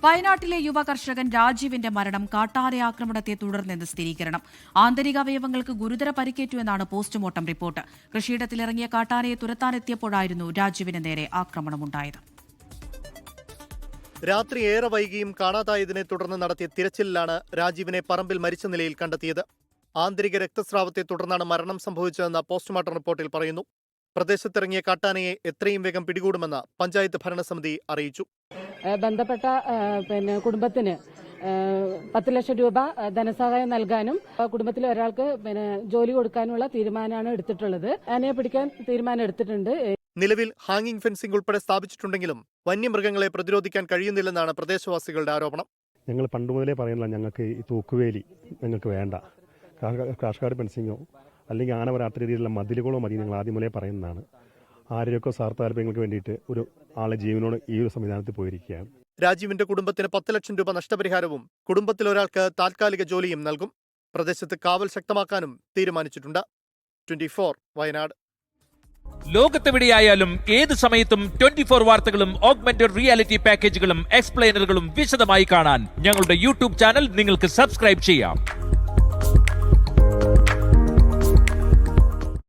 വയനാട്ടിലെ യുവ കർഷകൻ രാജീവിന്റെ മരണം കാട്ടാന ആക്രമണത്തെ തുടർന്നെന്ന് സ്ഥിരീകരണം. ആന്തരികാവയവങ്ങൾക്ക് ഗുരുതര പരിക്കേറ്റുവെന്നാണ് പോസ്റ്റ്മോർട്ടം റിപ്പോർട്ട്. കൃഷിയിടത്തിലിറങ്ങിയ കാട്ടാനയെ തുരത്താനെത്തിയപ്പോഴായിരുന്നു രാജീവിന് നേരെ ആക്രമണമുണ്ടായത്. രാത്രി ഏറെ വൈകിയും കാണാതായതിനെ തുടർന്ന് നടത്തിയ തിരച്ചിലിലാണ് രാജീവിനെ പറമ്പിൽ മരിച്ച നിലയിൽ കണ്ടെത്തിയത്. ആന്തരിക രക്തസ്രാവത്തെ തുടർന്നാണ് മരണം സംഭവിച്ചതെന്ന് പോസ്റ്റ്മോർട്ടം റിപ്പോർട്ടിൽ പറയുന്നു. പ്രദേശത്തിറങ്ങിയ കാട്ടാനയെ എത്രയും വേഗം പിടികൂടുമെന്ന് പഞ്ചായത്ത് ഭരണസമിതി അറിയിച്ചു. ബന്ധപ്പെട്ട കുടുംബത്തിന് 10 ലക്ഷം രൂപ ധനസഹായം നൽകാനും കുടുംബത്തിലെ ഒരാൾക്ക് ജോലി കൊടുക്കാനുള്ള തീരുമാനമാണ് എടുത്തിട്ടുള്ളത്. ആനയെ പിടിക്കാൻ തീരുമാനം എടുത്തിട്ടുണ്ട്. നിലവിൽ ഹാങ്ങിംഗ് ഫെൻസിംഗ് ഉൾപ്പെടെ സ്ഥാപിച്ചിട്ടുണ്ടെങ്കിലും വന്യമൃഗങ്ങളെ പ്രതിരോധിക്കാൻ കഴിയുന്നില്ലെന്നാണ് പ്രദേശവാസികളുടെ ആരോപണം. ഞങ്ങൾ പണ്ട് മുതലേ പറയുന്നില്ല, ഞങ്ങൾക്ക് ഈ തൂക്കുവേലി ഞങ്ങൾക്ക് വേണ്ട, കാഷ്കാട് ഫെൻസിങ്ങോ അല്ലെങ്കിൽ ആന വരാത്ത രീതിയിലുള്ള മതിലുകളോ മതി ഞങ്ങൾ ആദ്യം മുതലേ പറയുന്നതാണ്. ആരോഗ്യ സ്വാർത്ഥ താല്പര്യങ്ങൾക്ക് വേണ്ടിയിട്ട് ഒരു ആളെ ജീവനോട് ഈ ഒരു സംവിധാനത്തിൽ പോയിരിക്കുകയാണ്. രാജീവിന്റെ കുടുംബത്തിന് 10 ലക്ഷം രൂപ നഷ്ടപരിഹാരവും കുടുംബത്തിലൊരാൾക്ക് താൽക്കാലിക ജോലിയും നൽകും. പ്രദേശത്ത് കാവൽ ശക്തമാക്കാനും തീരുമാനിച്ചിട്ടുണ്ട്. 24 വയനാട്. ലോകത്തെവിടെയായാലും ഏത് സമയത്തും 24 വാർത്തകളും ഓഗ്മെന്റഡ് റിയാലിറ്റി പാക്കേജുകളും എക്സ്പ്ലെയിനറുകളും വിശദമായി കാണാൻ ഞങ്ങളുടെ യൂട്യൂബ് ചാനൽ നിങ്ങൾക്ക് സബ്സ്ക്രൈബ് ചെയ്യാം.